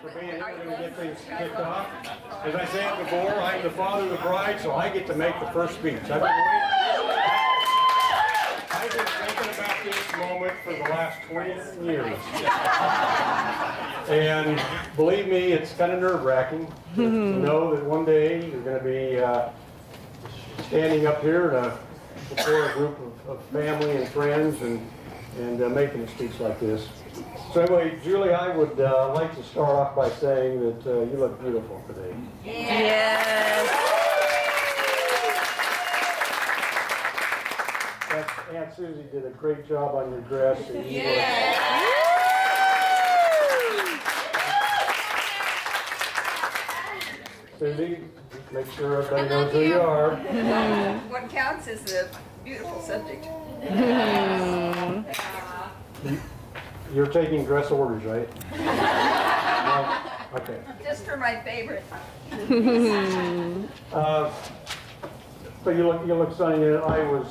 for being here. We're going to get things kicked off. As I said before, I'm the father of the bride, so I get to make the first speech. I've been thinking about this moment for the last 20 years. And believe me, it's kind of nerve-wracking to know that one day you're going to be standing up here before a group of family and friends and making a speech like this. So anyway, Julie, I would like to start off by saying that you look beautiful today. Yes. Aunt Susie did a great job on your dress. And you Susie, make sure everybody knows who you are. What counts is a beautiful subject. You're taking dress orders, right? No? Okay. Just for my favorite. But you look stunning. And I was,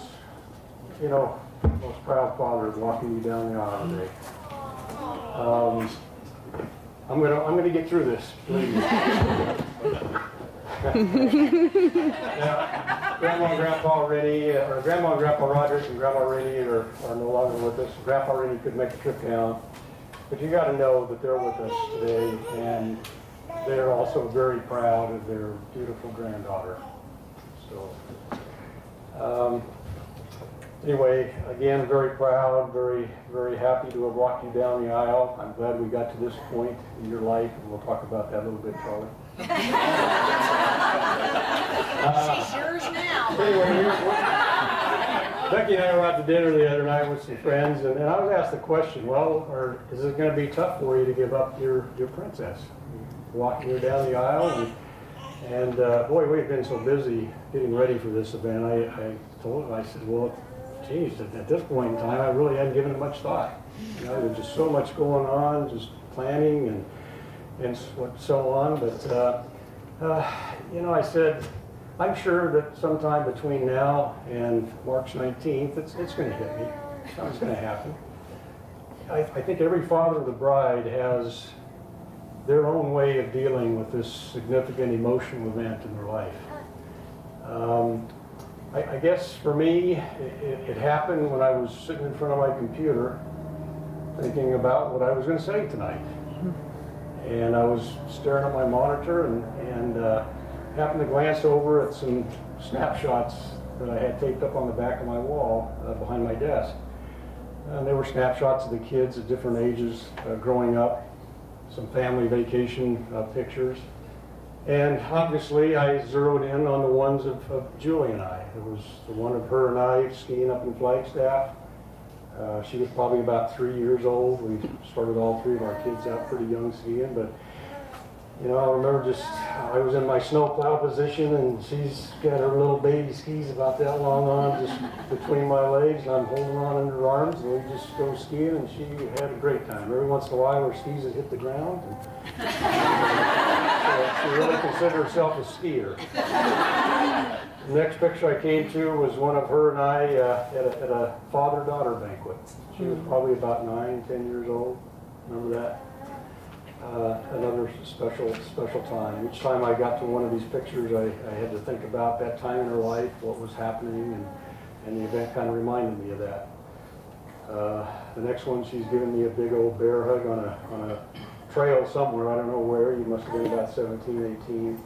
most proud father walking you down the aisle today. I'm gonna get through this, please. Grandma and Grandpa Rennie, or Grandma and Grandpa Rogers and Grandma Rennie are no longer with us. Grandpa Rennie could make the trip down, but you got to know that they're with us today, and they're also very proud of their beautiful granddaughter. So, anyway, again, very proud, very, very happy to have walked you down the aisle. I'm glad we got to this point in your life, and we'll talk about that a little bit, Charlie. She's yours now. Anyway, Becky and I were out to dinner the other night with some friends, and I was asked the question, well, is it going to be tough for you to give up your princess? Walking her down the aisle, and boy, we've been so busy getting ready for this event. I told her, I said, well, geez, at this point in time, I really hadn't given it much thought. There's just so much going on, just planning and so on. But I said, I'm sure that sometime between now and March 19th, it's going to hit me. Something's going to happen. I think every father of the bride has their own way of dealing with this significant emotional event in their life. I guess for me, it happened when I was sitting in front of my computer thinking about what I was going to say tonight. And I was staring at my monitor and happened to glance over at some snapshots that I had taped up on the back of my wall behind my desk. And they were snapshots of the kids at different ages growing up, some family vacation pictures. And obviously I zeroed in on the ones of Julie and I. It was the one of her and I skiing up in Flagstaff. She was probably about 3 years old. We started all three of our kids out pretty young skiing, but I remember I was in my snowplow position, and she's got her little baby skis about that long on just between my legs, and I'm holding on under her arms, and we just go skiing, and she had a great time. Every once in a while, her skis would hit the ground, and so she really considered herself a skier. The next picture I came to was one of her and I at a father-daughter banquet. She was probably about 9, 10 years old. Remember that? Another special time. Each time I got to one of these pictures, I had to think about that time in her life, what was happening, and the event kind of reminded me of that. The next one, she's giving me a big old bear hug on a trail somewhere. I don't know where. You must have been about 17, 18.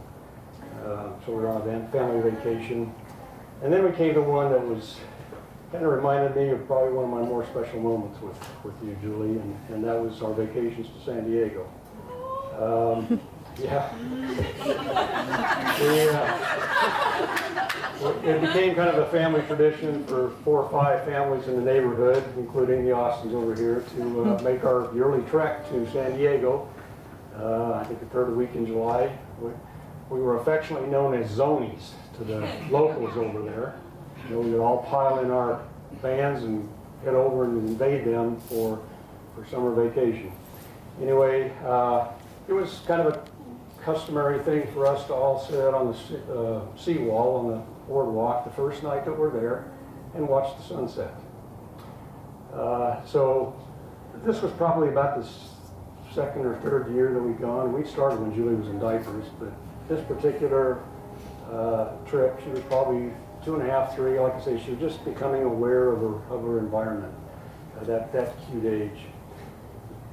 So we were on a family vacation. And then we came to one that was kind of reminded me of probably one of my more special moments with you, Julie, and that was our vacations to San Diego. It became kind of a family tradition for 4 or 5 families in the neighborhood, including the Austins over here, to make our yearly trek to San Diego. I think the third week in July. We were affectionately known as Zonies to the locals over there. We would all pile in our vans and head over and invade them for summer vacation. Anyway, it was kind of a customary thing for us to all sit on the seawall on the boardwalk the first night that we're there and watch the sunset. So this was probably about the second or third year that we'd gone. We started when Julie was in diapers, but this particular trip, she was probably 2.5, 3. Like I say, she was just becoming aware of her environment at that cute age.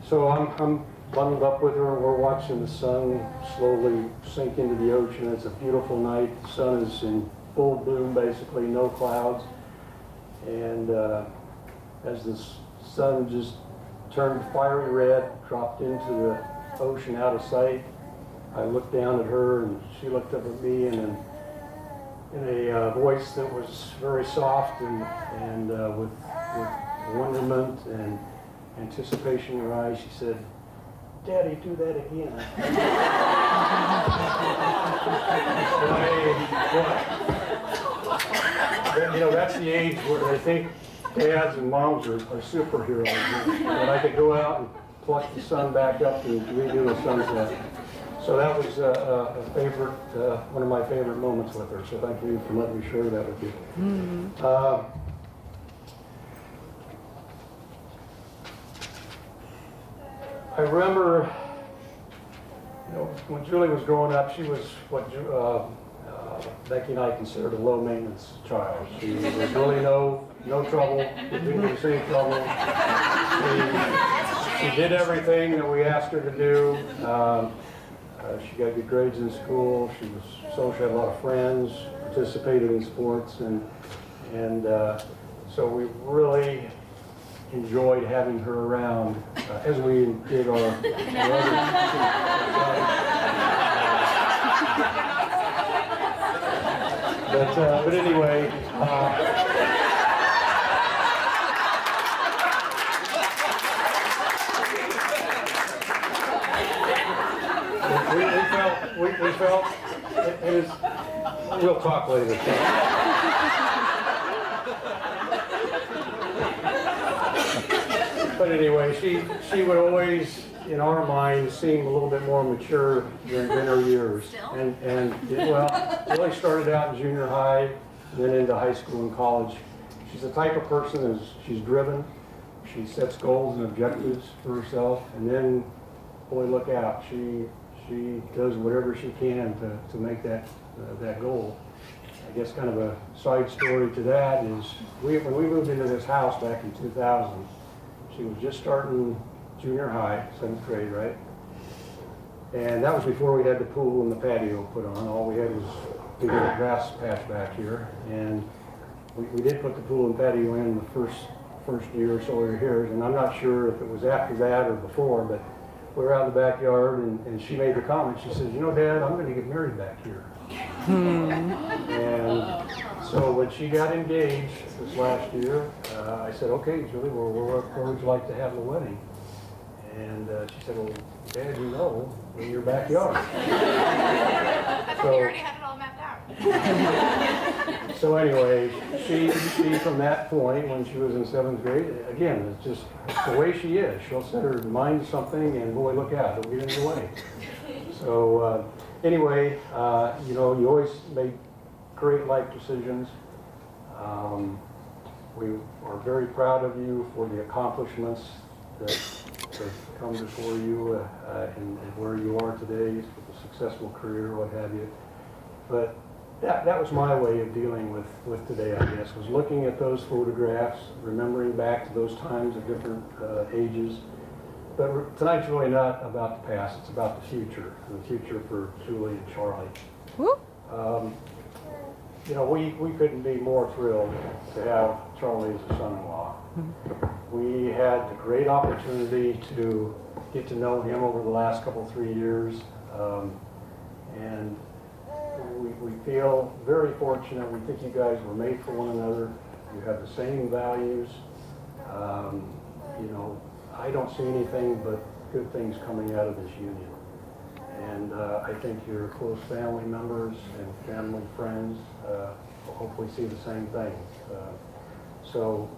So I'm bundled up with her, and we're watching the sun slowly sink into the ocean. It's a beautiful night. The sun is in full bloom, basically, no clouds. And as the sun just turned fiery red, dropped into the ocean out of sight, I looked down at her, and she looked up at me, and in a voice that was very soft and with wonderment and anticipation in her eyes, she said, "Daddy, do that again." You know, that's the age where they think dads and moms are superheroes. And I could go out and pluck the sun back up and redo a sunset. So that was a favorite, one of my favorite moments with her. So thank you for letting me share that with you. I remember, you know, when Julie was growing up, she was what Becky and I considered a low maintenance child. She was really no trouble, didn't see trouble. She did everything that we asked her to do. She got good grades in school. She was social, had a lot of friends, participated in sports, and so we really enjoyed having her around, as we did our other. But anyway. We felt it is. We'll talk later. But anyway, she would always, in our minds, seem a little bit more mature than her years. And it really started out in junior high, then into high school and college. She's the type of person she's driven. She sets goals and objectives for herself, and then, boy, look out, she does whatever she can to make that goal. I guess kind of a side story to that is when we moved into this house back in 2000, she was just starting junior high, 7th grade, right? And that was before we had the pool and the patio put on. All we had was a big little grass patch back here. And we did put the pool and patio in the first year or so we were here. And I'm not sure if it was after that or before, but we were out in the backyard, and she made the comment. She says, "You know, Dad, I'm going to get married back here." And so when she got engaged this last year, I said, "Okay, Julie, where would you like to have the wedding?" And she said, "Well, Dad, you know, in your backyard." I thought you already had it all mapped out. So anyway, she from that point, when she was in 7th grade, again, it's the way she is. She'll set her mind to something, and boy, look out, it'll get in the way. So anyway, you know, you always make great life decisions. We are very proud of you for the accomplishments that have come before you and where you are today, with a successful career, what have you. But that was my way of dealing with today, I guess, was looking at those photographs, remembering back to those times at different ages. But tonight's really not about the past, it's about the future, and the future for Julie and Charlie. You know, we couldn't be more thrilled to have Charlie as a son-in-law. We had the great opportunity to get to know him over the last 3 years, and we feel very fortunate. We think you guys were made for one another. You have the same values. You know, I don't see anything but good things coming out of this union. And I think your close family members and family friends hopefully see the same thing. So,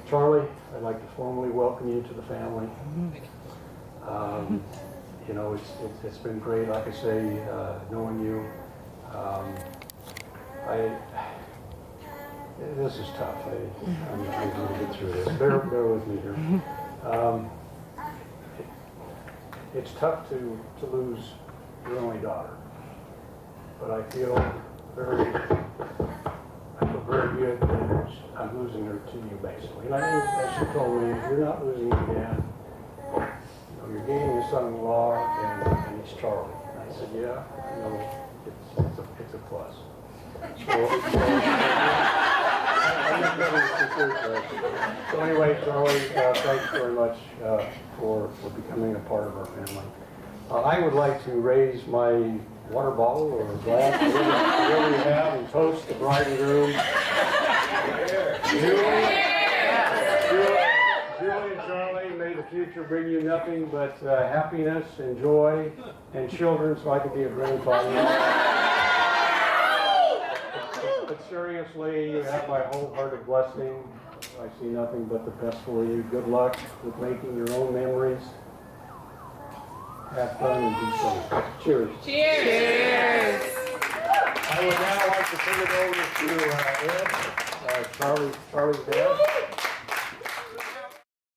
Charlie, I'd like to formally welcome you to the family. You know, it's been great, like I say, knowing you. This is tough. I'm going to get through this. Bear with me here. it's tough to lose your only daughter. But I feel very good that I'm losing her to you, basically. And I think, as she told me, you're not losing your dad. You know, you're gaining a son-in-law, and he's Charlie. And I said, yeah, you know, it's a plus. So anyway, Charlie, thanks very much for becoming a part of our family. I would like to raise my water bottle or glass, whatever you have, and toast the bride and groom. Julie and Charlie, may the future bring you nothing but happiness and joy and children, so I can be a grandfather. But seriously, you have my wholehearted blessing. I see nothing but the best for you. Good luck with making your own memories. Have fun and be safe. Cheers. Cheers. I would now like to turn it over to Ed, Charlie's dad.